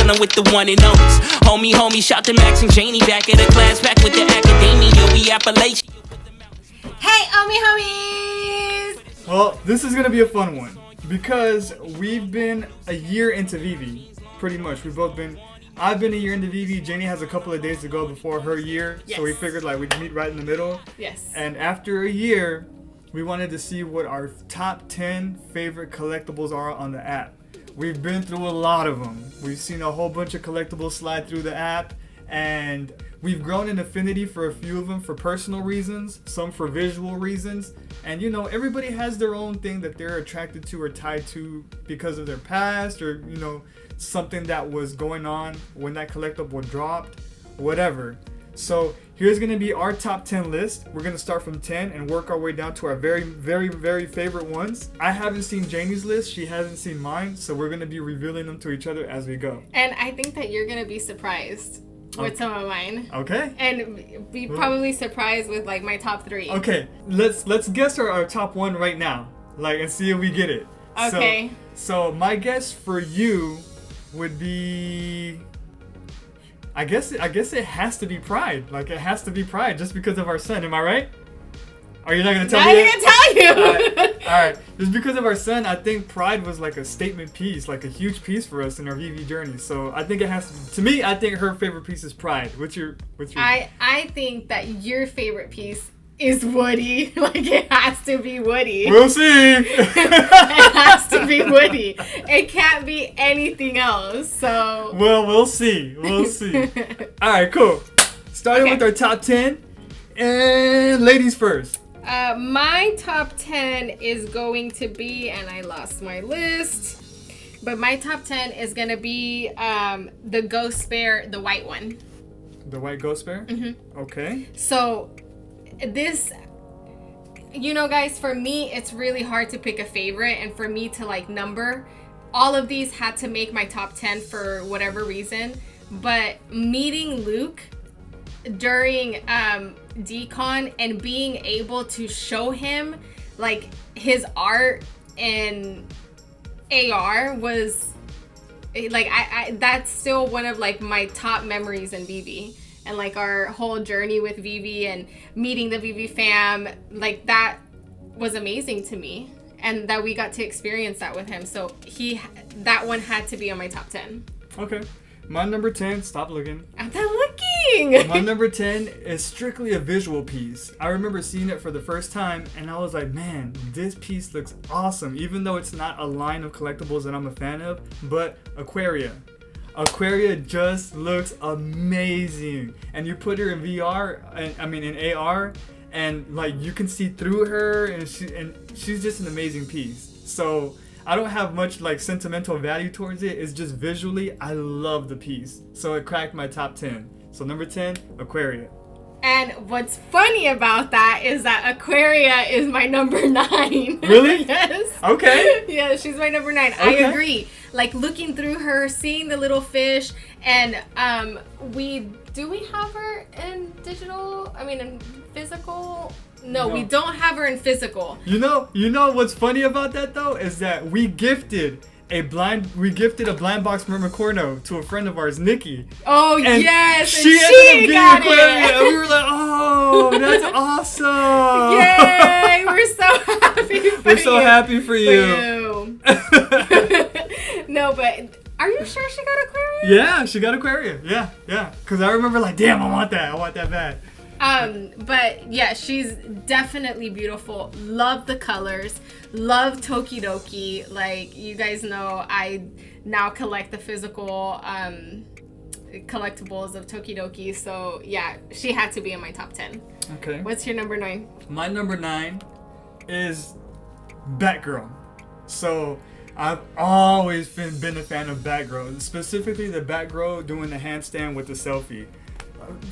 chillin' with the one and onlys. Homie, shout to Max and Janie back at the class, back with the academia. We Appalachian. Hey, homies! Well, this is gonna be a fun one because we've been a year into VeVe, pretty much. I've been a year into VeVe. Janie has a couple of days to go before her year, yes. So we figured like we'd meet right in the middle. Yes. And after a year, we wanted to see what our top 10 favorite collectibles are on the app. We've been through a lot of them. We've seen a whole bunch of collectibles slide through the app, and we've grown an affinity for a few of them for personal reasons, some for visual reasons. And you know, everybody has their own thing that they're attracted to or tied to because of their past, or you know, something that was going on when that collectible dropped, whatever. So here's going to be our top 10 list. We're going to start from 10 and work our way down to our very, very, very favorite ones. I haven't seen Janie's list. She hasn't seen mine. So we're going to be revealing them to each other as we go. And I think that you're going to be surprised with some of mine. Okay. And be probably surprised with like my top 3. Okay. Let's guess our top 1 right now. Like, and see if we get it. Okay. So my guess for you would be... I guess it has to be Pride. Like, it has to be Pride just because of our son. Am I right? Are you not going to tell me? I'm going to tell you. All right. Just because of our son, I think Pride was like a statement piece, like a huge piece for us in our VeVe journey. So I think it has to me, I think her favorite piece is Pride. What's your... I think that your favorite piece is Woody. Like, it has to be Woody. We'll see. It has to be Woody. It can't be anything else. So. Well, we'll see. We'll see. All right, cool. Starting with our top 10. And ladies first. My top 10 is going to be, and I lost my list, but my top 10 is going to be the Ghost Bear, the white one. The white Ghost Bear? Mm-hmm. Okay. So, this, you know, guys, for me, it's really hard to pick a favorite, and for me to like number, all of these had to make my top 10 for whatever reason, but meeting Luke during Decon and being able to show him like his art in AR was like, I that's still one of like my top memories in VeVe. And like our whole journey with VeVe and meeting the VeVe fam, like that was amazing to me, and that we got to experience that with him. So that one had to be on my top 10. Okay. My number 10, stop looking. I'm not looking. My number 10 is strictly a visual piece. I remember seeing it for the first time and I was like, man, this piece looks awesome. Even though it's not a line of collectibles that I'm a fan of, but Aquaria. Aquaria just looks amazing, and you put her in VR, in AR, and like you can see through her, and she's just an amazing piece. So I don't have much like sentimental value towards it. It's just visually, I love the piece. So it cracked my top 10. So number 10, Aquaria. And what's funny about that is that Aquaria is my number 9. Really? Yes. Okay. Yeah, she's my number 9. Okay. I agree. Like looking through her, seeing the little fish, and we have her in digital? In physical? No, we don't have her in physical. You know what's funny about that though is that we gifted a blind box Mermicorno to a friend of ours, Nikki. Oh, and yes, she ended up getting Aquaria, and we were like, oh, that's awesome! Yay! We're so happy for you. We're so happy for you. No, but are you sure she got Aquaria? Yeah, she got Aquaria. Yeah. Because I remember like, damn, I want that bad. But yeah, she's definitely beautiful. Love the colors. Love Tokidoki. Like, you guys know, I now collect the physical collectibles of Tokidoki. So yeah, she had to be in my top 10. Okay. What's your number 9? My number 9 is Batgirl. So I've always been a fan of Batgirl, specifically the Batgirl doing the handstand with the selfie.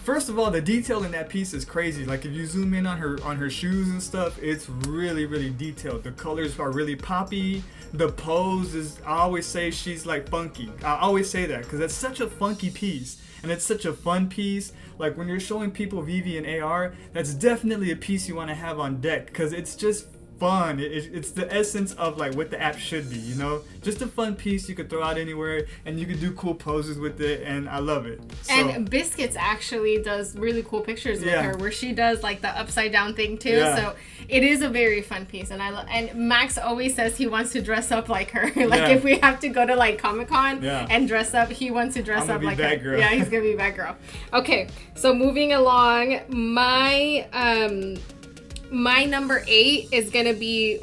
First of all, the detail in that piece is crazy. Like if you zoom in on her shoes and stuff, it's really, really detailed. The colors are really poppy. The pose is, I always say she's like funky. I always say that because it's such a funky piece and it's such a fun piece. Like when you're showing people VeVe and AR, that's definitely a piece you want to have on deck because it's just fun. It's the essence of like what the app should be, you know? Just a fun piece you could throw out anywhere, and you could do cool poses with it, and I love it. So, and Biscuits actually does really cool pictures with her, where she does like the upside down thing too. Yeah. So it is a very fun piece, and and Max always says he wants to dress up like her. Like if we have to go to like Comic-Con and dress up, he wants to dress up like her. Girl. Yeah, he's gonna be Batgirl. Okay, so moving along, my number 8 is gonna be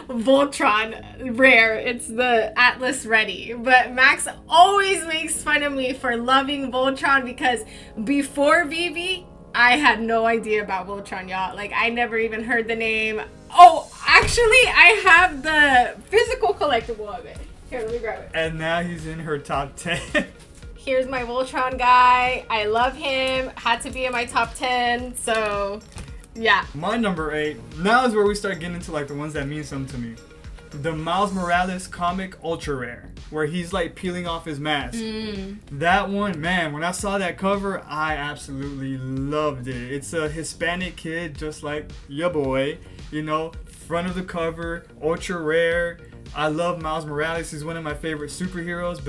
Voltron Rare. It's the Atlas Ready. But Max always makes fun of me for loving Voltron because before VeVe, I had no idea about Voltron, y'all. Like, I never even heard the name. Oh, actually, I have the physical collectible of it. Here, let me grab it. And now he's in her top 10. Here's my Voltron guy. I love him. Had to be in my top 10. So, yeah. My number 8. Now is where we start getting into like the ones that mean something to me. The Miles Morales comic Ultra Rare, where he's like peeling off his mask. That one, man, when I saw that cover, I absolutely loved it. It's a Hispanic kid, just like your boy, you know, front of the cover, Ultra Rare. I love Miles Morales. He's one of my favorite superheroes,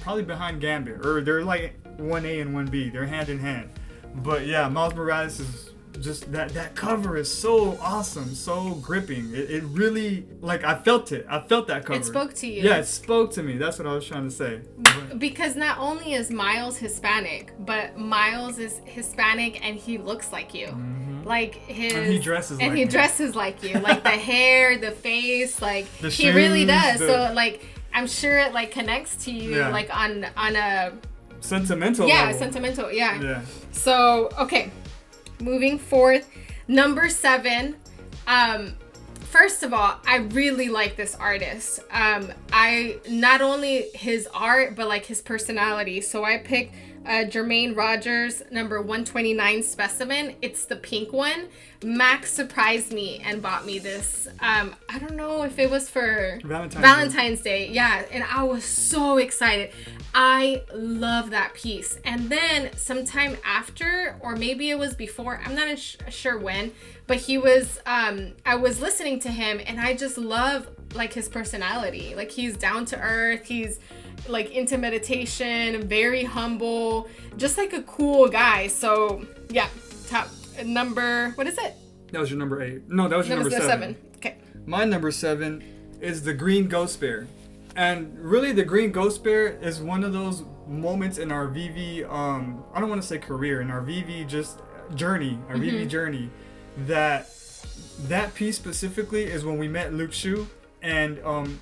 probably behind Gambit. Or they're like 1A and 1B. They're hand in hand. But yeah, Miles Morales is just, that cover is so awesome, so gripping. It really, like, I felt it. I felt that cover. It spoke to you. Yeah, it spoke to me. That's what I was trying to say. Because not only is Miles Hispanic, but Miles is Hispanic and he looks like you. Like his, and he dresses like you. Like the hair, the face, like the he shoes, really does. So like I'm sure it like connects to you like on a sentimental level. Sentimental, yeah. So okay, moving forth, number 7. First of all, I really like this artist. I not only his art, but like his personality. So I picked Jermaine Rogers number 129 specimen. It's the pink one. Max surprised me and bought me this. I don't know if it was for Valentine's Day. Yeah, and I was so excited. I love that piece. And then sometime after, or maybe it was before, I'm not sure when, but he was, I was listening to him and I just love like his personality. Like he's down to earth. He's like into meditation, very humble, just like a cool guy. So yeah, top number, what is it? That was your number 8. No, that was your number 7. Okay. My number 7 is the Green Ghost Bear. And really, the Green Ghost Bear is one of those moments in our VeVe, I don't want to say career, in our VeVe just journey, our VeVe journey, that piece specifically is when we met Luke Shu. And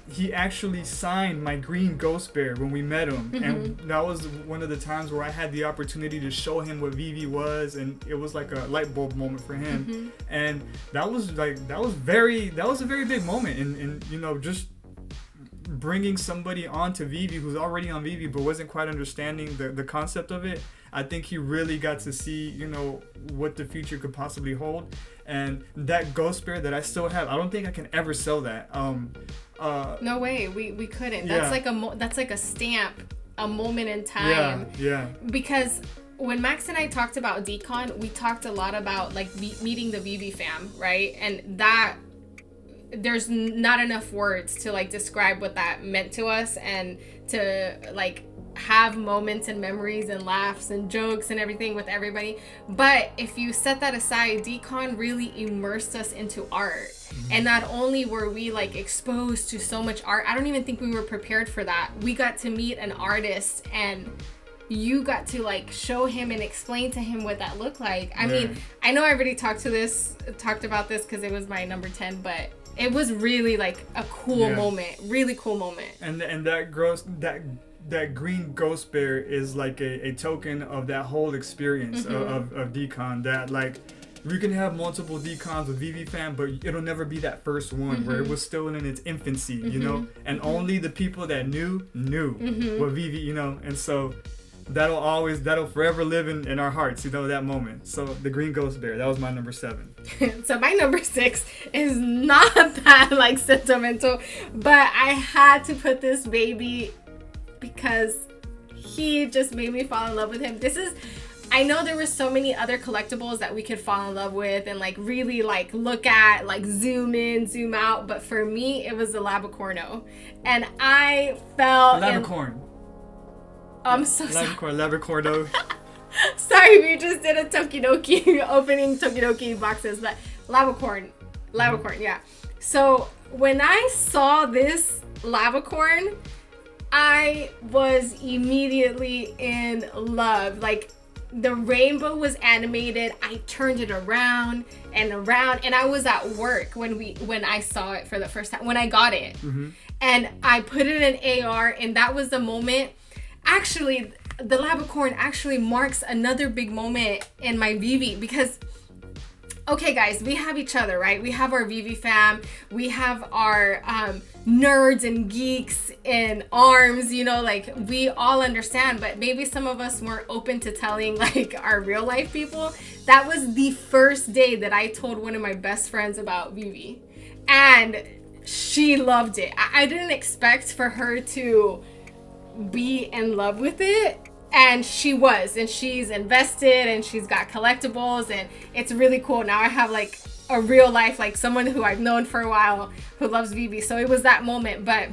he actually signed my Green Ghost Bear when we met him. And that was one of the times where I had the opportunity to show him what VeVe was, and it was like a light bulb moment for him. And that was a very big moment in you know, just bringing somebody onto VeVe who's already on VeVe but wasn't quite understanding the concept of it. I think he really got to see, you know, what the future could possibly hold. And that Ghost Bear that I still have, I don't think I can ever sell that. No way, we couldn't. That's that's like a stamp, a moment in time. Yeah. Because when Max and I talked about Decon, we talked a lot about like meeting the VeVe fam, right? And that there's not enough words to like describe what that meant to us, and to like have moments and memories and laughs and jokes and everything with everybody. But if you set that aside, Decon really immersed us into art. And not only were we like exposed to so much art, I don't even think we were prepared for that. We got to meet an artist and you got to like show him and explain to him what that looked like. I mean, I know I already talked about this because it was my number 10, but it was really like a cool moment, really cool moment. And that Green Ghost Bear is like a token of that whole experience of Decon. That like we can have multiple Decons with VeVe fam, but it'll never be that first one where it was still in its infancy, you know, and only the people that knew what VeVe, you know, and so that'll forever live in our hearts, you know, that moment. So the Green Ghost Bear, that was my number 7. So my number 6 is not that like sentimental, but I had to put this baby because he just made me fall in love with him. I I know there were so many other collectibles that we could fall in love with and like really like look at, like zoom in, zoom out. But for me, it was the Labicorno. And I fell Labicorn. I'm so sorry. Labicorno. Sorry, we just did a Tokidoki opening Tokidoki boxes, but Labicorn, yeah. So when I saw this Labicorn, I was immediately in love. Like the rainbow was animated. I turned it around and around, and I was at work when I saw it for the first time, when I got it. And I put it in AR, and that was the moment. Actually, the Labicorn actually marks another big moment in my VeVe because, okay guys, we have each other, right? We have our VeVe fam, we have our nerds and geeks in arms, you know, like we all understand, but maybe some of us weren't open to telling like our real life people. That was the first day that I told one of my best friends about VeVe, and she loved it. I didn't expect for her to be in love with it, and she was, and she's invested, and she's got collectibles, and it's really cool. Now I have like a real life, like someone who I've known for a while who loves VeVe. So it was that moment, but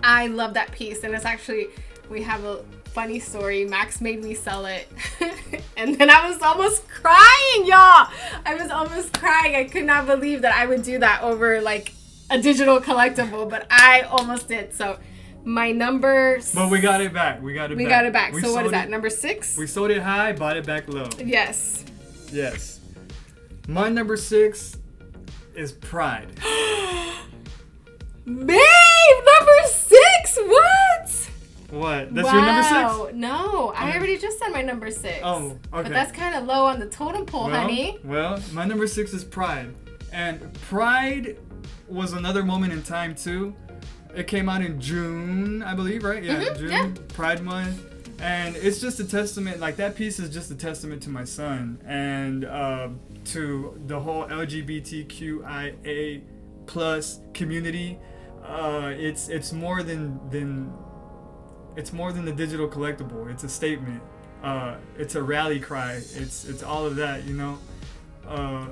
I love that piece. And it's actually, we have a funny story. Max made me sell it and then I was almost crying, y'all. I was almost crying. I could not believe that I would do that over like a digital collectible, but I almost did. So my number... But we got it back. We got it back. So what is that? Number 6? We sold it high, bought it back low. Yes. Yes. My number 6 is Pride. Babe, number 6? What? What? That's your number 6? No, I already just said my number 6. Oh, okay. But that's kind of low on the totem pole, honey. Well, my number 6 is Pride. And Pride was another moment in time, too. It came out in June, I believe, right? Yeah, June, yeah. Pride Month. And it's just a testament, like that piece is just a testament to my son and to the whole LGBTQIA plus community. It's more than the digital collectible. It's a statement. It's a rally cry. It's all of that, you know.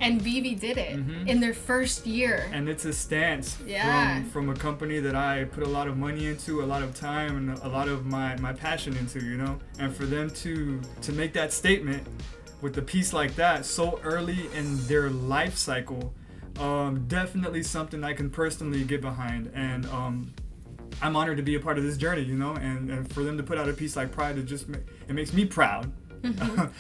And VeVe did it in their first year. And it's a stance from a company that I put a lot of money into, a lot of time, and a lot of my passion into, you know. And for them to make that statement with a piece like that so early in their life cycle, definitely something I can personally get behind. And I'm honored to be a part of this journey, you know. And for them to put out a piece like Pride, it makes me proud.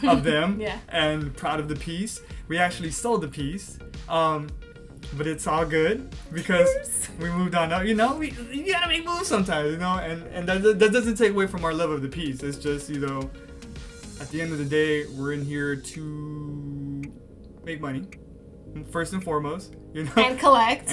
Of them and proud of the piece. We actually sold the piece, but it's all good because we moved on. You know, you gotta make moves sometimes, you know, and that doesn't take away from our love of the piece. It's just, you know, at the end of the day, we're in here to make money first and foremost, you know, and collect.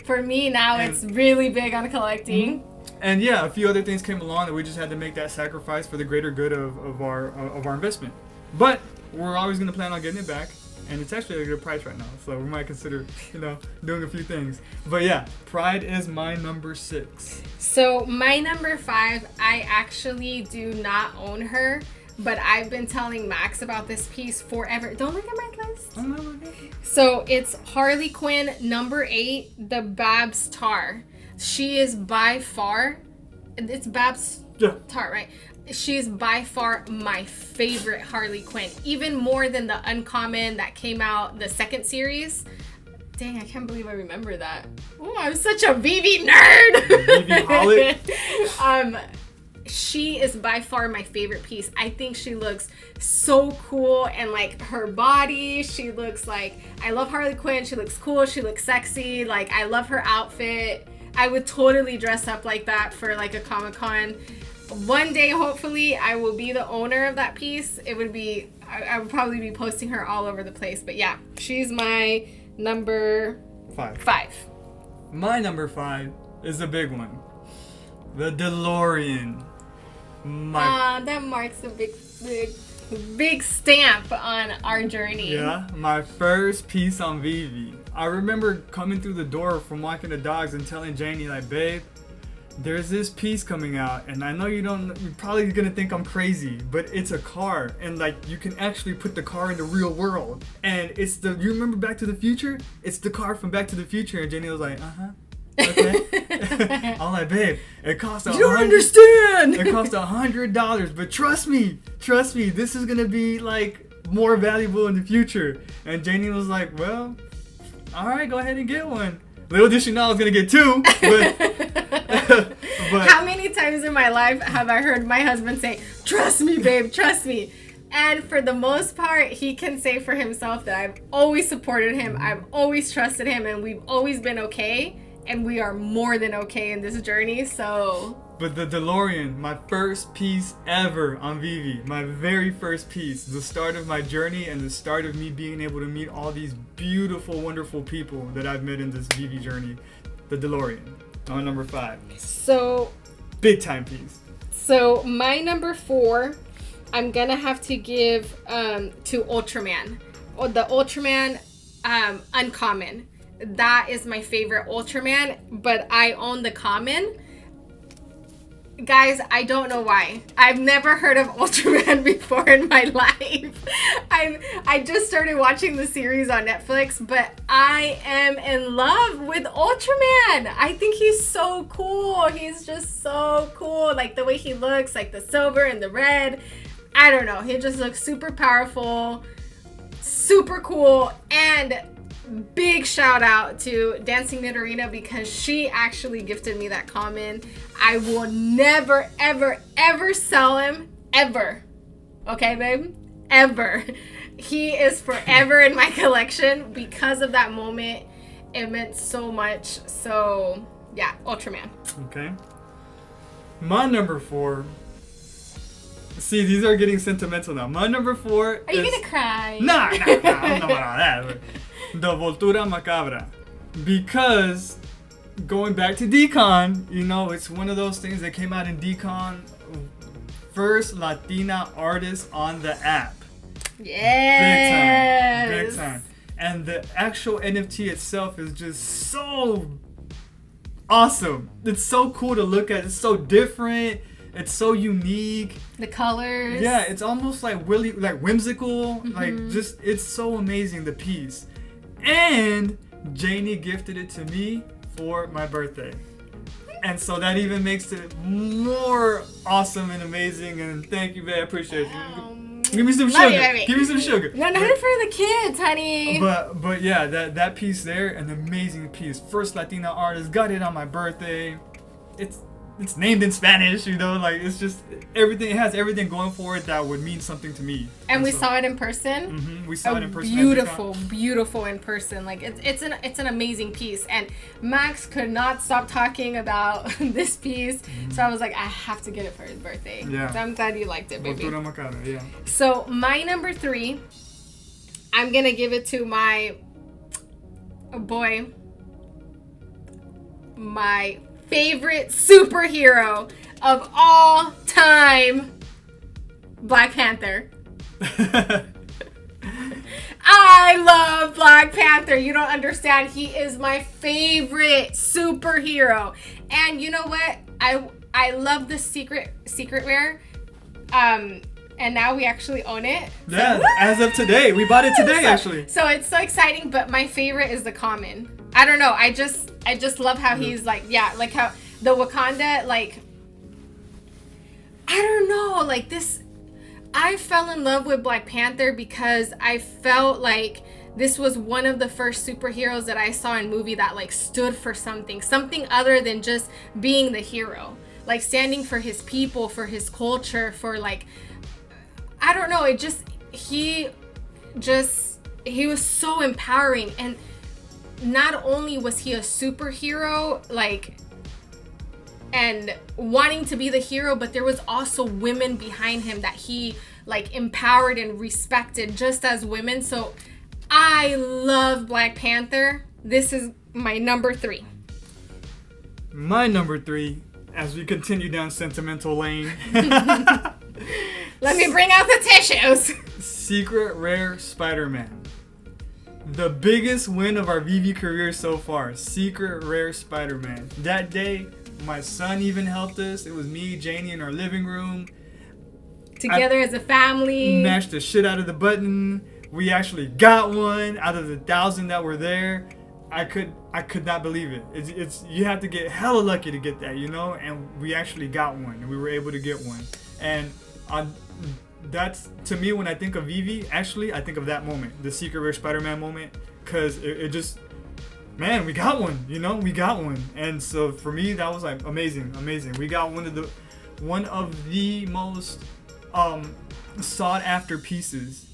For me now, it's really big on collecting. And yeah, a few other things came along that we just had to make that sacrifice for the greater good of our investment. But we're always going to plan on getting it back, and it's actually a good price right now, so we might consider, you know, doing a few things. But yeah, Pride is my number 6. So my number 5, I actually do not own her, but I've been telling Max about this piece forever. Don't look at my list. Oh, no, okay. So it's Harley Quinn number 8, the Babs Tar. She is by far, it's Babs Tar, right? She is by far my favorite Harley Quinn, even more than the Uncommon that came out the second series. Dang, I can't believe I remember that. Oh, I'm such a VeVe nerd. VeVe holic. She is by far my favorite piece. I think she looks so cool, and like her body, she looks like, I love Harley Quinn. She looks cool. She looks sexy. Like, I love her outfit. I would totally dress up like that for like a Comic-Con. One day, hopefully, I will be the owner of that piece. It would be, I would probably be posting her all over the place. But yeah, she's my number 5. My number 5 is a big one. The DeLorean. That marks a big stamp on our journey. Yeah, my first piece on VeVe. I remember coming through the door from walking the dogs and telling Janie, like, babe, there's this piece coming out, and I know you're probably gonna think I'm crazy, but it's a car, and like you can actually put the car in the real world, and you remember Back to the Future? It's the car from Back to the Future, and Jenny was like, okay. I'm like, babe, it cost You don't understand. It cost $100, but trust me, this is gonna be like more valuable in the future. And Janie was like, well, all right, go ahead and get one. Little did she know I was gonna get two, but how many times in my life have I heard my husband say, trust me, babe, trust me? And for the most part, he can say for himself that I've always supported him, I've always trusted him, and we've always been okay. And we are more than okay in this journey, so... But the DeLorean, my first piece ever on VeVe, my very first piece, the start of my journey and the start of me being able to meet all these beautiful, wonderful people that I've met in this VeVe journey, the DeLorean, on number 5. So... Big time piece. So, my number 4, I'm gonna have to give to Ultraman. The Ultraman Uncommon. That is my favorite Ultraman, but I own the common. Guys, I don't know why. I've never heard of Ultraman before in my life. I just started watching the series on Netflix, but I am in love with Ultraman. I think he's so cool. He's just so cool. Like the way he looks, like the silver and the red. I don't know. He just looks super powerful, super cool, and big shout out to Dancing Nidorina because she actually gifted me that common. I will never, ever, ever sell him. Ever. Okay, babe? Ever. He is forever in my collection because of that moment. It meant so much. So, yeah, Ultraman. Okay. My number 4. See, these are getting sentimental now. My number 4 Are you gonna cry? Nah, I'm not about all that. But the Voltura Macabra. Because going back to Decon, you know, it's one of those things that came out in Decon. First Latina artist on the app. Yes. Big time. And the actual NFT itself is just so awesome. It's so cool to look at. It's so different. It's so unique. The colors. Yeah, it's almost like really whimsical. Like just it's so amazing, the piece. And Janie gifted it to me for my birthday. And so that even makes it more awesome and amazing. And thank you, babe. I appreciate you. Give me some sugar. Give me some sugar. No, not for the kids, honey. But yeah, that piece there, an amazing piece. First Latina artist, got it on my birthday. It's named in Spanish, you know, like it's just everything. It has everything going for it that would mean something to me. And we saw it in person. We saw it in person. Beautiful in person. Like it's an amazing piece. And Max could not stop talking about this piece, so I was like, I have to get it for his birthday. Yeah. So I'm glad you liked it, baby. Voltura Macabra, yeah. So my number 3, I'm gonna give it to my boy, my favorite superhero of all time, Black Panther. I love Black Panther. You don't understand. He is my favorite superhero. And you know what? I love the secret rare. And now we actually own it. Yeah, So, as of today. We bought it today, actually. So it's so exciting, but my favorite is the common. I don't know. I just love how he's like, yeah, like how the Wakanda, like, I don't know, like this, I fell in love with Black Panther because I felt like this was one of the first superheroes that I saw in movie that like stood for something other than just being the hero, like standing for his people, for his culture, for like, I don't know, he was so empowering. And not only was he a superhero, like, and wanting to be the hero, but there was also women behind him that he like empowered and respected just as women. So I love Black Panther. This is my number 3. My number 3, as we continue down sentimental lane. Let me bring out the tissues. Secret Rare Spider-Man. The biggest win of our VeVe career so far. Secret Rare Spider-Man. That day, My son even helped us. It was me, Janie, in our living room. Together as a family. Mashed the shit out of the button. We actually got one out of the 1,000 that were there. I could not believe it. It's you have to get hella lucky to get that, you know. And we actually got one, and we were able to get one. And that's, to me, when I think of VeVe, actually I think of that moment, the Secret Rare Spider-Man moment, because it just, man, we got one, you know, we got one. And so for me, that was like amazing. We got one of the most sought after pieces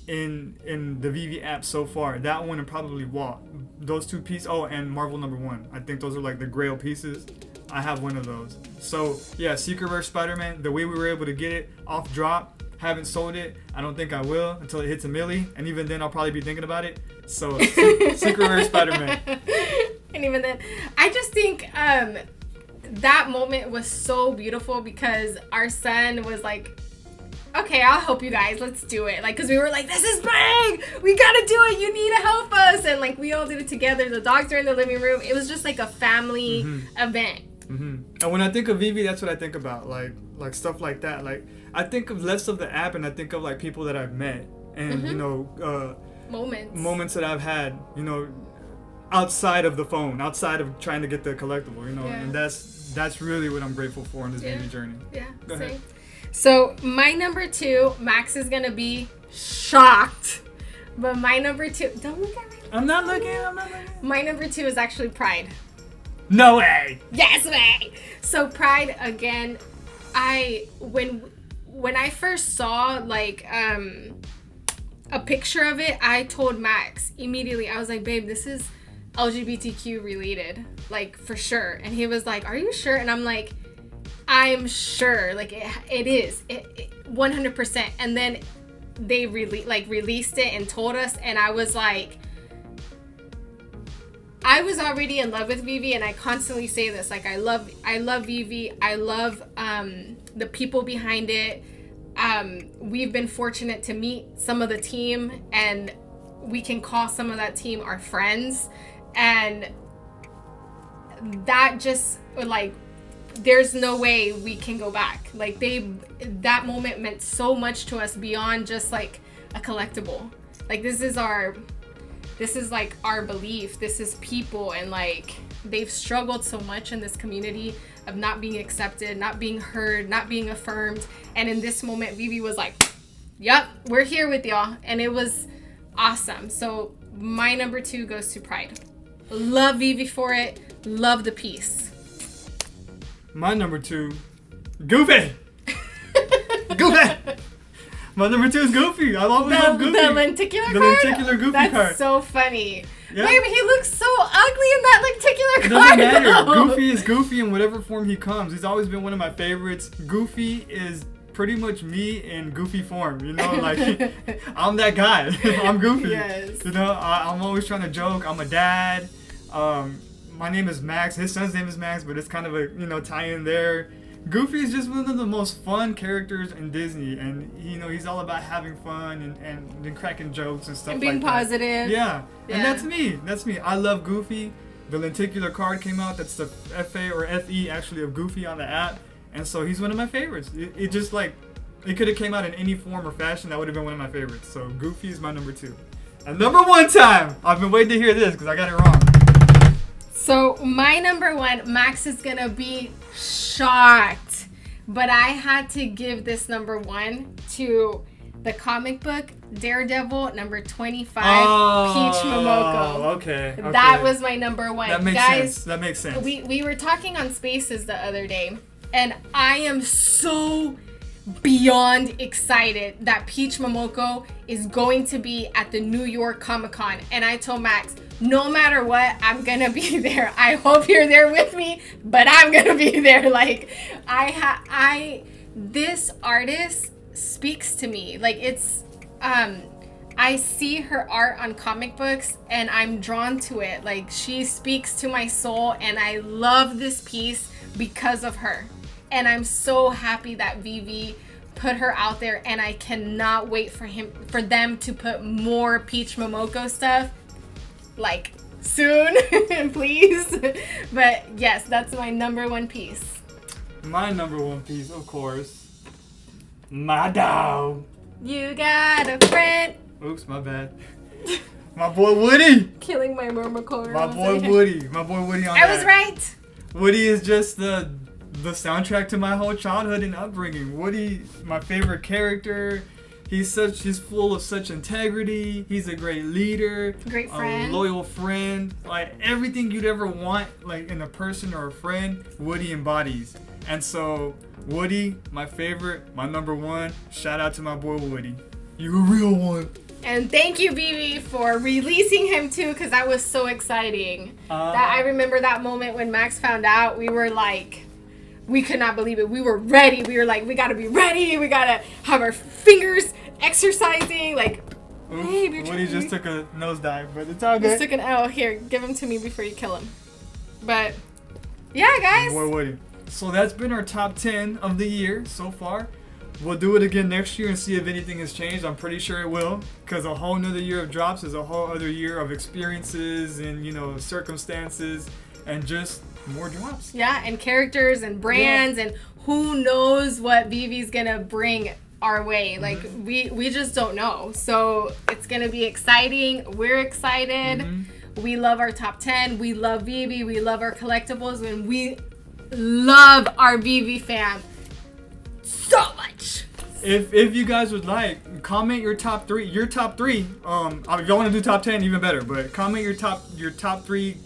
in the VeVe app so far. That one and probably Walt. Those two pieces. Oh, and Marvel #1. I think those are like the grail pieces. I have one of those. So yeah, Secret Rare Spider-Man, the way we were able to get it off drop, haven't sold it. I don't think I will until it hits a milli, and even then I'll probably be thinking about it. So Secret Rare Spider-Man. And even then, I just think that moment was so beautiful because our son was like, okay, I'll help you guys. Let's do it. Like, because we were like, this is big. We got to do it. You need to help us. And, like, we all did it together. The dogs are in the living room. It was just, like, a family event. And when I think of VeVe, that's what I think about. Like stuff like that. Like, I think of less of the app and I think of, like, people that I've met. And, you know, moments that I've had, you know, outside of the phone, outside of trying to get the collectible, you know. Yeah. And that's really what I'm grateful for in this VeVe journey. Yeah, Go ahead. So my number 2, Max is gonna be shocked, but my number 2. Don't look at me. I'm not looking. My number 2 is actually Pride. No way. Yes way. So Pride again. When I first saw like a picture of it, I told Max immediately. I was like, babe, this is LGBTQ related, like for sure. And he was like, are you sure? And I'm like, I'm sure, like it is, it 100%. And then they released it and told us, and I was like, I was already in love with VeVe, and I constantly say this, like I love VeVe. I love the people behind it. We've been fortunate to meet some of the team, and we can call some of that team our friends, and that just like, there's no way we can go back. Like that moment meant so much to us beyond just like a collectible. Like this is like our belief. This is people, and like they've struggled so much in this community of not being accepted, not being heard, not being affirmed. And in this moment, VeVe was like, yep, we're here with y'all. And it was awesome. So my number 2 goes to Pride. Love VeVe for it. Love the piece. My number 2, Goofy. Goofy. My number 2 is Goofy. I always love Goofy. The lenticular card? The lenticular Goofy card. That's so funny. Yeah. Baby, he looks so ugly in that lenticular card. It doesn't matter. Though. Goofy is Goofy in whatever form he comes. He's always been one of my favorites. Goofy is pretty much me in Goofy form, you know, like I'm that guy. I'm Goofy. Yes. You know, I'm always trying to joke. I'm a dad. My name is Max. His son's name is Max, but it's kind of a, you know, tie-in there. Goofy is just one of the most fun characters in Disney, and you know, he's all about having fun and cracking jokes and stuff and being like positive. That. Yeah, and that's me. I love Goofy. The lenticular card came out. That's the FA or FE actually of Goofy on the app, and so he's one of my favorites. It just like, it could have came out in any form or fashion. That would have been one of my favorites. So Goofy is my number 2. And number 1 time. I've been waiting to hear this because I got it wrong. So my number 1, Max is gonna be shocked, but I had to give this number 1 to the comic book Daredevil number 25, Peach Momoko. Okay. That was my number 1. That makes sense. That makes sense. We were talking on Spaces the other day, and I am so beyond excited that Peach Momoko is going to be at the New York Comic-Con. And I told Max, no matter what, I'm gonna be there. I hope you're there with me, but I'm gonna be there. Like, this artist speaks to me. Like, it's I see her art on comic books and I'm drawn to it. Like, she speaks to my soul, and I love this piece because of her. And I'm so happy that VeVe put her out there, and I cannot wait for them to put more Peach Momoko stuff like soon, please. But yes, that's my number one piece. My number one piece, of course, my dog. You got a friend. Oops, my bad. My boy Woody. Killing my murmur. My boy Woody. My boy Woody on I that. was right. Woody is just the soundtrack to my whole childhood and upbringing. Woody, my favorite character. He's full of such integrity. He's a great leader, Great friend, a loyal friend. Like everything you'd ever want, like in a person or a friend, Woody embodies. And so, Woody, my favorite, my number one. Shout out to my boy Woody. You a real one. and thank you, VeVe, for releasing him too, because that was so exciting. That I remember that moment when Max found out. We were like, we could not believe it. We were ready. We were like, we gotta be ready. We gotta have our fingers exercising. Like, Oops, babe, you're Woody trying- just took a nosedive, but it's all Just good. took an L. Here, give him to me before you kill him. But yeah, guys. Boy Woody. So that's been our top 10 of the year so far. We'll do it again next year and see if anything has changed. I'm pretty sure it will, because a whole nother year of drops is a whole other year of experiences and, you know, circumstances and just more drops. Yeah, and characters and brands and who knows what VeVe's gonna bring our way. Like we just don't know. So it's gonna be exciting. We're excited. We love our top 10. We love VeVe. We love our collectibles, and we love our VeVe fam so much. If you guys would like, comment your top three. Your top three. If y'all want to do top 10, even better. But comment your top three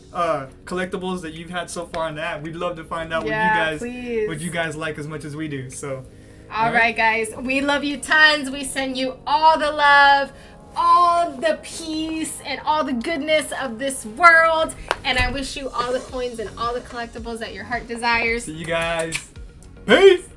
collectibles that you've had so far on that. We'd love to find out Please. what you guys like as much as we do. So. All right, guys. We love you tons. We send you all the love, all the peace, and all the goodness of this world. And I wish you all the coins and all the collectibles that your heart desires. See you guys. Peace.